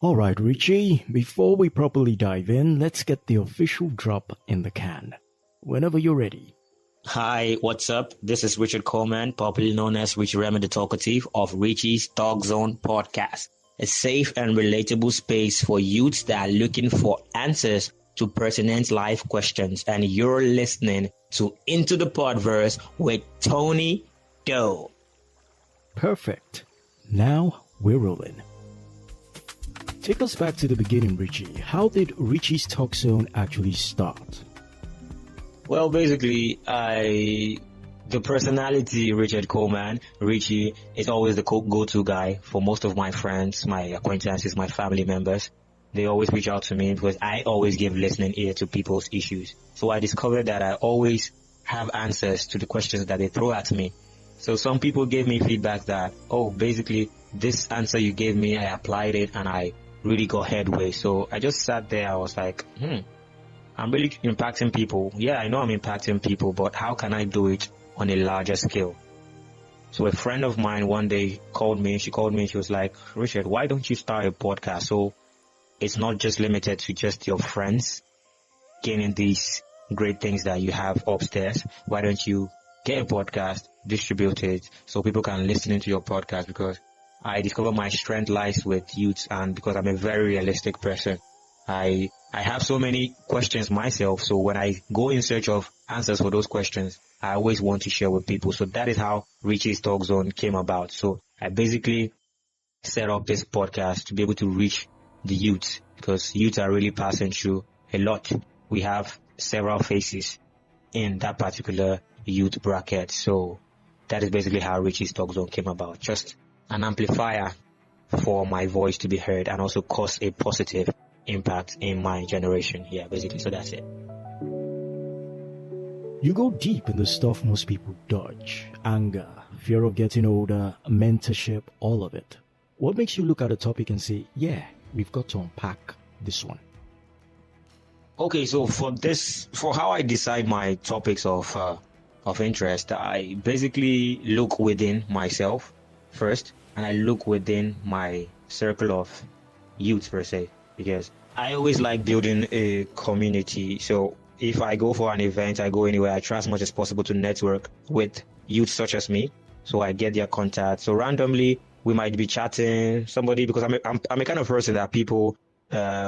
All right, Richie, before we properly dive in, let's get the official drop in the can. Whenever you're ready. Hi, what's up? This is Richard Coleman, popularly known as Richieremydetalkertive of Richie's Talk Zone podcast, a safe and relatable space for youths that are looking for answers to pertinent life questions. And you're listening to Into the Podverse with Tony Doe. Perfect. Now we're rolling. Take us back to the beginning, Richie. How did Richie's Talk Zone actually start? Well, basically, the personality Richard Coleman, Richie, is always the go-to guy for most of my friends, my acquaintances, my family members. They always reach out to me because I always give listening ear to people's issues. So I discovered that I always have answers to the questions that they throw at me. So some people gave me feedback that, basically, this answer you gave me, I applied it and I really got headway. So I just sat there. I was like, I'm really impacting people. Yeah, I know I'm impacting people, but how can I do it on a larger scale? So a friend of mine one day called me. She was like, Richard, why don't you start a podcast? So it's not just limited to just your friends gaining these great things that you have upstairs. Why don't you get a podcast, distribute it so people can listen into your podcast? Because I discover my strength lies with youth, and because I'm a very realistic person, I have so many questions myself. So when I go in search of answers for those questions, I always want to share with people. So that is how Richie's Talk Zone came about. So I basically set up this podcast to be able to reach the youth, because youth are really passing through a lot. We have several faces in that particular youth bracket. So that is basically how Richie's Talk Zone came about. Just an amplifier for my voice to be heard and also cause a positive impact in my generation. Yeah, basically. So that's it. You go deep in the stuff most people dodge. Anger, fear of getting older, mentorship, all of it. What makes you look at a topic and say, yeah, we've got to unpack this one? Okay, so for how I decide my topics of interest, I basically look within myself first, and I look within my circle of youth per se, because I always like building a community. So if I go for an event, I go anywhere, I try as much as possible to network with youth such as me. So I get their contact. So randomly we might be chatting somebody, because I'm a kind of person that people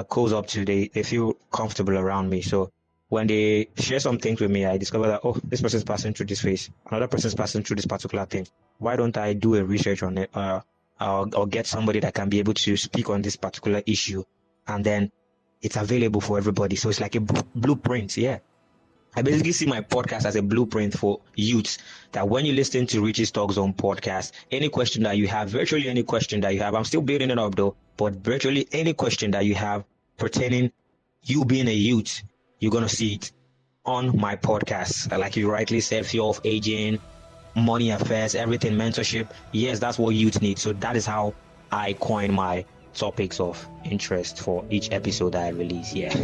calls up to. They feel comfortable around me. So when they share some things with me, I discover that, this person's passing through this phase, another person's passing through this particular thing. Why don't I do a research on it, or get somebody that can be able to speak on this particular issue, and then it's available for everybody. So it's like a blueprint. Yeah, I basically see my podcast as a blueprint for youths, that when you listen to Richie's Talk Zone podcast, any question that you have, virtually any question that you have, I'm still building it up though, but virtually any question that you have pertaining you being a youth, you're going to see it on my podcast. Like you rightly said, fear of aging, money affairs, everything, mentorship. Yes, that's what youth need. So that is how I coin my topics of interest for each episode that I release. Yeah.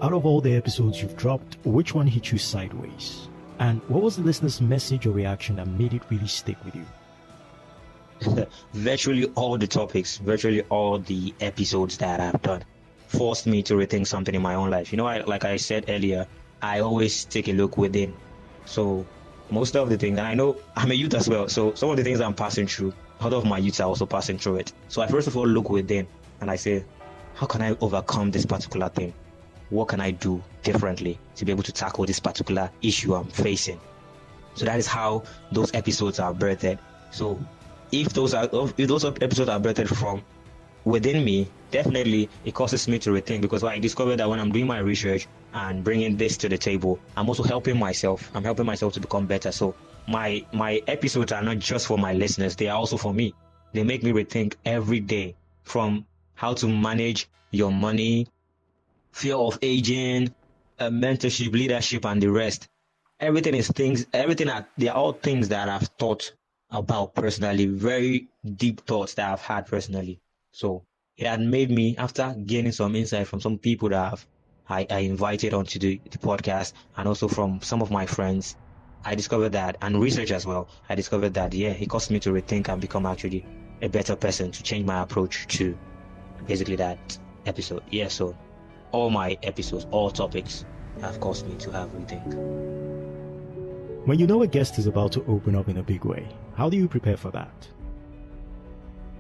Out of all the episodes you've dropped, which one hit you sideways? And what was the listener's message or reaction that made it really stick with you? Virtually all the topics, virtually all the episodes that I've done forced me to rethink something in my own life. Like I said earlier, I always take a look within. So most of the things, and I know I'm a youth as well, so some of the things I'm passing through, a lot of my youths are also passing through it. So I first of all look within and I say, how can I overcome this particular thing? What can I do differently to be able to tackle this particular issue I'm facing? So that is how those episodes are birthed. So if those episodes are birthed from within me, definitely it causes me to rethink, because I discovered that when I'm doing my research and bringing this to the table, I'm also helping myself. I'm helping myself to become better. So my episodes are not just for my listeners, they are also for me. They make me rethink every day, from how to manage your money, fear of aging, mentorship, leadership, and the rest. They are all things that I've thought about personally, very deep thoughts that I've had personally. So it had made me, after gaining some insight from some people that I invited onto the podcast, and also from some of my friends, I discovered that, and research as well, I discovered that, it caused me to rethink and become actually a better person, to change my approach to basically that episode. Yeah, so all my episodes, all topics have caused me to have rethink. When you know a guest is about to open up in a big way, how do you prepare for that?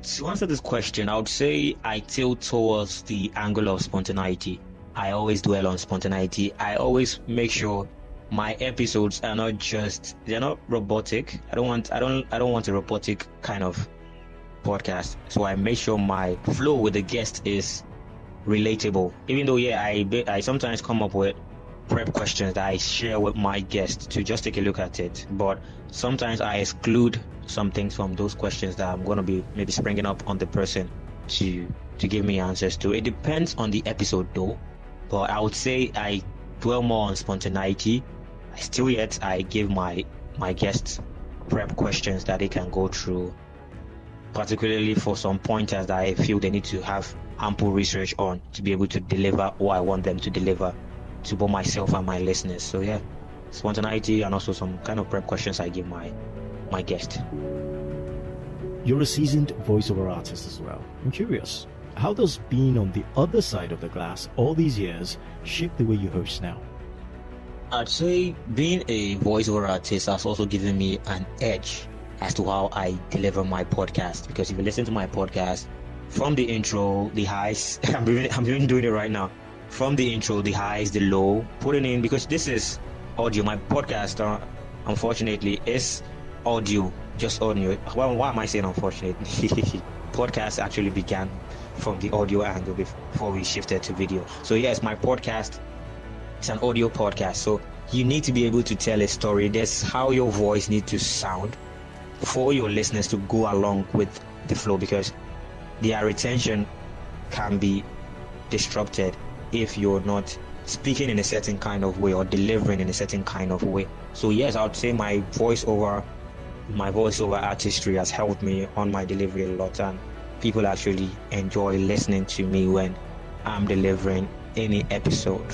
To answer this question, I would say I tilt towards the angle of spontaneity. I always dwell on spontaneity. I always make sure my episodes are they're not robotic. I don't want a robotic kind of podcast. So I make sure my flow with the guest is relatable. Even though, I sometimes come up with prep questions that I share with my guest to just take a look at it. But sometimes I exclude some things from those questions that I'm going to be maybe springing up on the person to give me answers to. It depends on the episode though. But I would say I dwell more on spontaneity. I give my guests prep questions that they can go through, particularly for some pointers that I feel they need to have ample research on to be able to deliver what I want them to deliver to both myself and my listeners. So yeah, spontaneity and also some kind of prep questions I give my guest. You're a seasoned voiceover artist as well. I'm curious, how does being on the other side of the glass all these years shape the way you host now? I'd say being a voiceover artist has also given me an edge as to how I deliver my podcast. Because if you listen to my podcast, from the intro, the highs, I'm even doing it right now. From the intro, the highs, the low, putting in, because this is audio. My podcast, unfortunately, is audio, just audio. Well, why am I saying unfortunately? Podcast actually began from the audio angle before we shifted to video. So yes, my podcast is an audio podcast. So you need to be able to tell a story. That's how your voice needs to sound for your listeners to go along with the flow, because their retention can be disrupted if you're not speaking in a certain kind of way or delivering in a certain kind of way. So yes, I would say my voiceover artistry has helped me on my delivery a lot, and people actually enjoy listening to me when I'm delivering any episode.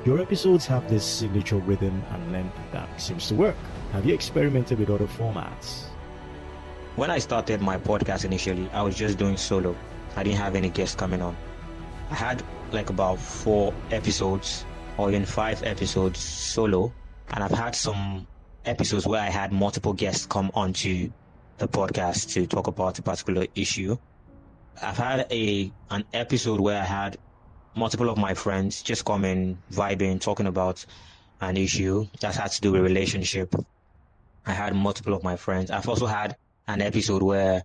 Your episodes have this signature rhythm and length that seems to work. Have you experimented with other formats? When I started my podcast initially, I was just doing solo. I didn't have any guests coming on. I had like about 4 episodes or even 5 episodes solo, and I've had some episodes where I had multiple guests come onto the podcast to talk about a particular issue. I've had an episode where I had multiple of my friends just come in, vibing, talking about an issue that had to do with relationship. I had multiple of my friends. I've also had an episode where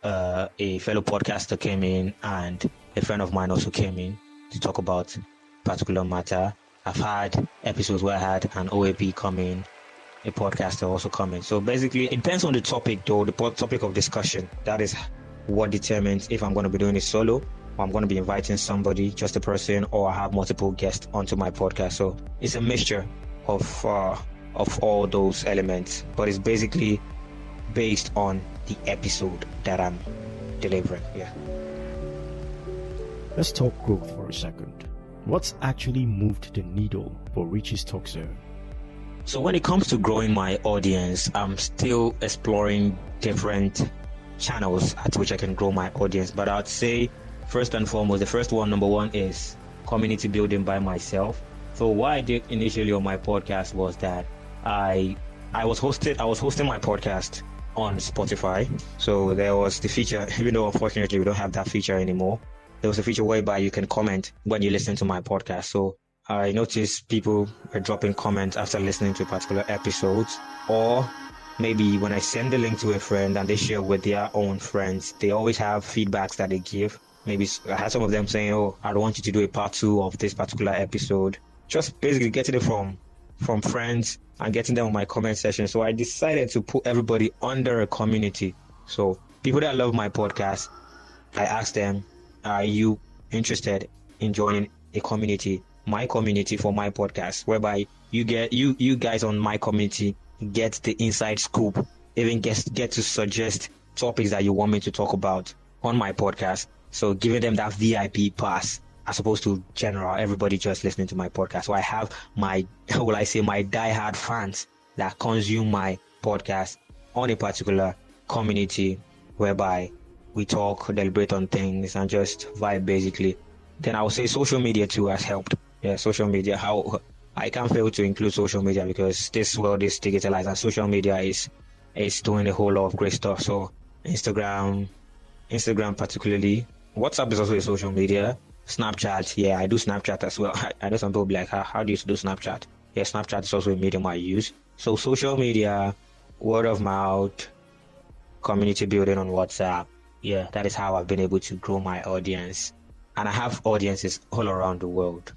a fellow podcaster came in and a friend of mine also came in to talk about a particular matter. I've had episodes where I had an OAP come in, a podcaster also come in. So basically, it depends on the topic though, the topic of discussion. That is what determines if I'm going to be doing it solo, or I'm going to be inviting somebody, just a person, or I have multiple guests onto my podcast. So it's a mixture of all those elements, but it's basically based on the episode that I'm delivering. Yeah. Let's talk growth for a second. What's actually moved the needle for Richie's Talk Zone? So when it comes to growing my audience, I'm still exploring different channels at which I can grow my audience. But I'd say first and foremost, number one is community building by myself. So what I did initially on my podcast was that I was hosting my podcast on Spotify. So there was the feature, even though unfortunately we don't have that feature anymore, there was a feature whereby you can comment when you listen to my podcast. So I noticed people were dropping comments after listening to particular episodes, or maybe when I send the link to a friend and they share with their own friends, they always have feedbacks that they give. Maybe I had some of them saying, "Oh, I don't want you to do a part 2 of this particular episode." Just basically getting it from friends and getting them on my comment section. So I decided to put everybody under a community. So people that love my podcast, I asked them, "Are you interested in joining a community, my community for my podcast, whereby you guys on my community get the inside scoop, even get to suggest topics that you want me to talk about on my podcast." So giving them that VIP pass as opposed to general, everybody just listening to my podcast. So I have my diehard fans that consume my podcast on a particular community, whereby We talk, deliberate on things, and just vibe basically. Then I would say social media too has helped. Yeah, social media. How I can't fail to include social media because this world is digitalized and social media is doing a whole lot of great stuff. So Instagram particularly. WhatsApp is also a social media. Snapchat, yeah, I do Snapchat as well. I know some people be like, how do you do Snapchat? Yeah, Snapchat is also a medium I use. So social media, word of mouth, community building on WhatsApp. Yeah, that is how I've been able to grow my audience. And I have audiences all around the world.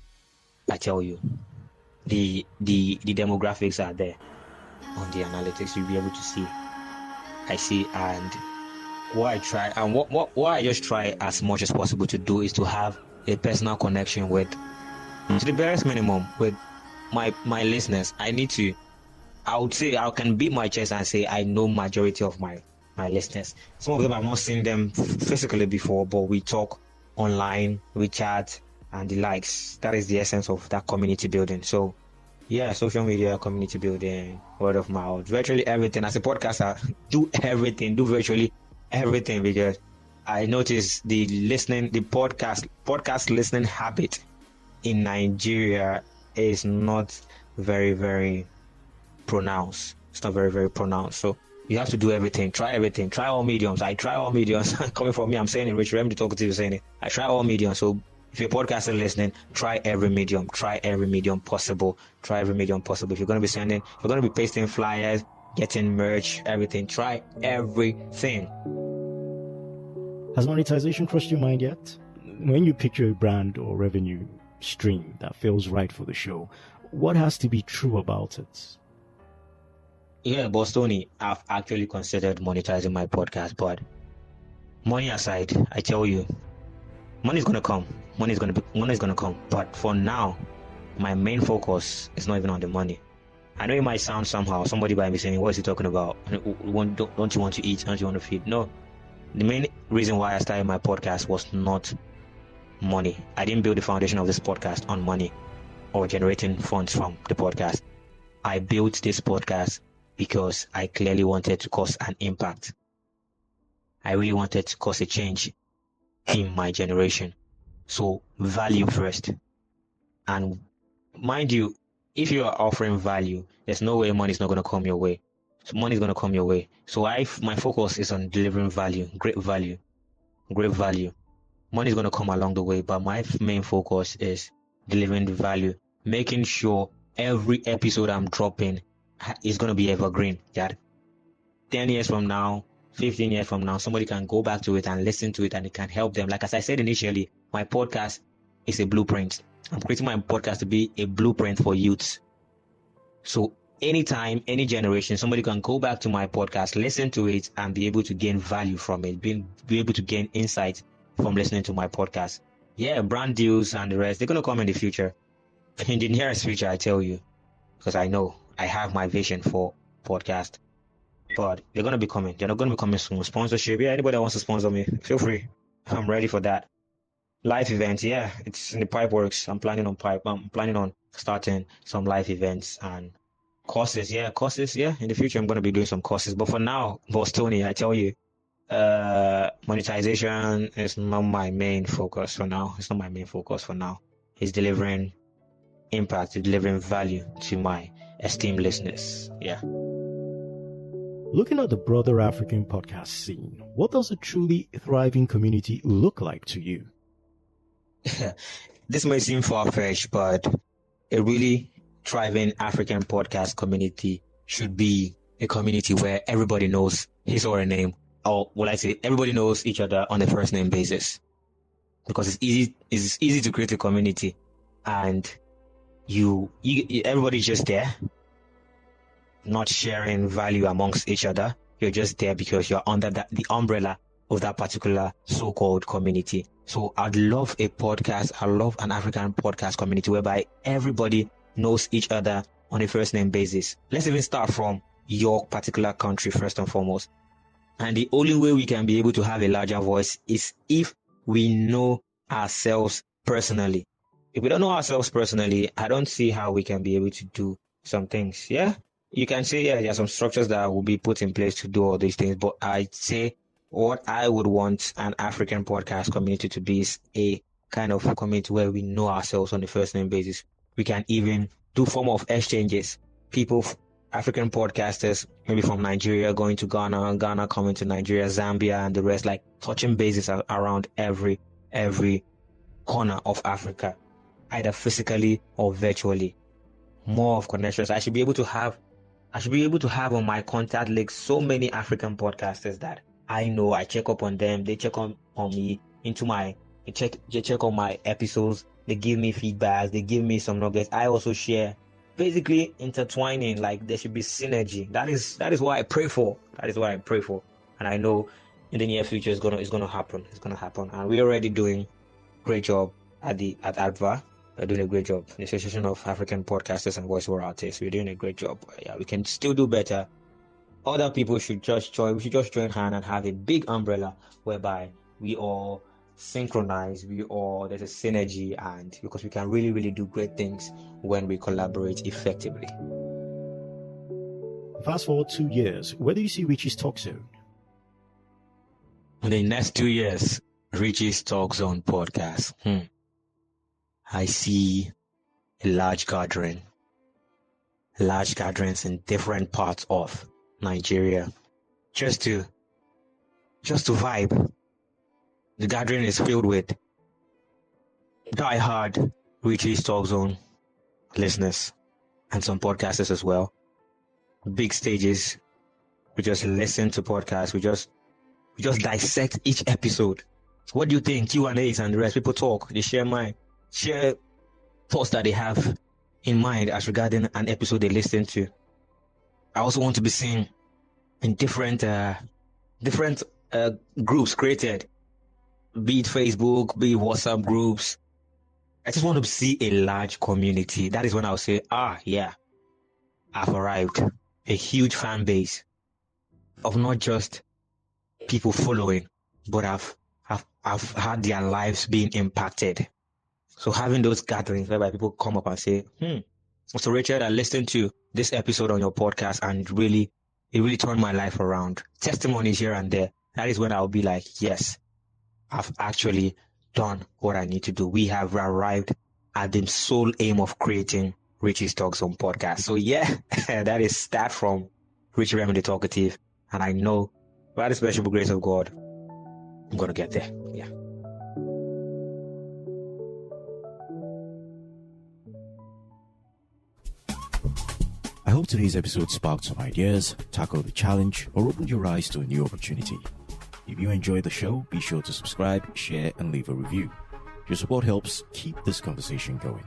I tell you, the demographics are there on the analytics. You'll be able to see. I see, and what I try and what I just try as much as possible to do is to have a personal connection with, to the barest minimum, with my listeners. I would say I can beat my chest and say I know majority of my listeners. Some of them I've not seen them physically before, but we talk online, we chat, and the likes. That is the essence of that community building. So yeah, social media, community building, word of mouth, virtually everything. As a podcaster, do everything, do virtually everything, because I noticed the podcast listening habit in Nigeria is not very, very pronounced. It's not very, very pronounced. So you have to do everything, try all mediums. I try all mediums. Coming from me, I'm saying it, Richieremydetalkertive is saying it. I try all mediums. So if you're a podcaster listening, try every medium possible. If you're going to be pasting flyers, getting merch, everything, try everything. Has monetization crossed your mind yet? When you picture a brand or revenue stream that feels right for the show, what has to be true about it? Yeah, Boss Tony, I've actually considered monetizing my podcast, but money aside, I tell you, money's gonna come. Money's gonna come. But for now, my main focus is not even on the money. I know it might sound somehow. Somebody might be saying, "What is he talking about? Don't you want to eat? Don't you want to feed?" No. The main reason why I started my podcast was not money. I didn't build the foundation of this podcast on money or generating funds from the podcast. I built this podcast because I clearly wanted to cause an impact. I really wanted to cause a change in my generation. So value first. And mind you, if you are offering value, there's no way money is not going to come your way. So money is going to come your way. So my focus is on delivering value, great value. Money is going to come along the way, but my main focus is delivering the value, making sure every episode I'm dropping is going to be evergreen. That 10 years from now, 15 years from now, somebody can go back to it and listen to it, and it can help them. Like as I said initially, my podcast is a blueprint. I'm creating my podcast to be a blueprint for youths. So anytime, any generation, somebody can go back to my podcast, listen to it, and be able to gain value from it, be able to gain insight from listening to my podcast. Yeah, brand deals and the rest, they're going to come in the future. In the nearest future, I tell you, because I know I have my vision for podcast. But they're going to be coming. They're not going to be coming soon. Sponsorship, yeah, anybody that wants to sponsor me, feel free. I'm ready for that. Live events, yeah, it's in the pipe works. I'm planning on starting some live events and courses. Yeah, in the future I'm going to be doing some courses. But for now, Boss Tony, I tell you, monetization is not my main focus for now. It's delivering impact, delivering value to my esteemed listeners. Yeah. Looking at the broader African podcast scene, what does a truly thriving community look like to you? This may seem far-fetched, but a really thriving African podcast community should be a community where everybody knows his or her name, or will I say everybody knows each other on a first name basis, because it's easy to create a community and you everybody's just there, not sharing value amongst each other. You're just there because you're under the umbrella of that particular so-called community. So I'd love a podcast. I love an African podcast community whereby everybody knows each other on a first name basis. Let's even start from your particular country first and foremost. And the only way we can be able to have a larger voice is if we know ourselves personally. If we don't know ourselves personally, I don't see how we can be able to do some things. Yeah, you can say, yeah, there are some structures that will be put in place to do all these things, but I'd say what I would want an African podcast community to be is a kind of community where we know ourselves on a first name basis. We can even do form of exchanges. People, African podcasters, maybe from Nigeria going to Ghana, Ghana coming to Nigeria, Zambia, and the rest, like touching bases around every corner of Africa, either physically or virtually. More of connections. I should be able to have on my contact list so many African podcasters that I know. I check up on them, they check on me, they check on my episodes, they give me feedback, they give me some nuggets. I also share, basically intertwining, like there should be synergy. That is what I pray for. And I know in the near future it's gonna happen. And we're already doing a great job at ADVA. We're doing a great job. The Association of African Podcasters and Voiceover Artists. We're doing a great job. Yeah, we can still do better. Other people should just join. We should just join hand and have a big umbrella whereby we all synchronize. There's a synergy, and because we can really, really do great things when we collaborate effectively. Fast forward 2 years. Where do you see Richie's Talk Zone? In the next 2 years, Richie's Talk Zone podcast. I see a large gatherings in different parts of Nigeria, just to vibe. The gathering is filled with die-hard Richie's Talk Zone listeners and some podcasters as well. Big stages. We just listen to podcasts. We just dissect each episode. What do you think? Q&As and the rest. People talk. They share thoughts that they have in mind as regarding an episode they listen to. I also want to be seen in different groups created, be it Facebook, be it WhatsApp groups. I just want to see a large community. That is when I'll say, yeah, I've arrived. A huge fan base of not just people following, but I've had their lives being impacted. So having those gatherings whereby people come up and say, so Richard, I listened to this episode on your podcast and it really turned my life around. Testimonies here and there. That is when I'll be like, yes, I've actually done what I need to do. We have arrived at the sole aim of creating Richie's Talk Zone podcast. So yeah, that is that from Richieremydetalkertive. And I know by the special grace of God, I'm going to get there. Yeah. I hope today's episode sparked some ideas, tackled a challenge, or opened your eyes to a new opportunity. If you enjoyed the show, be sure to subscribe, share, and leave a review. Your support helps keep this conversation going.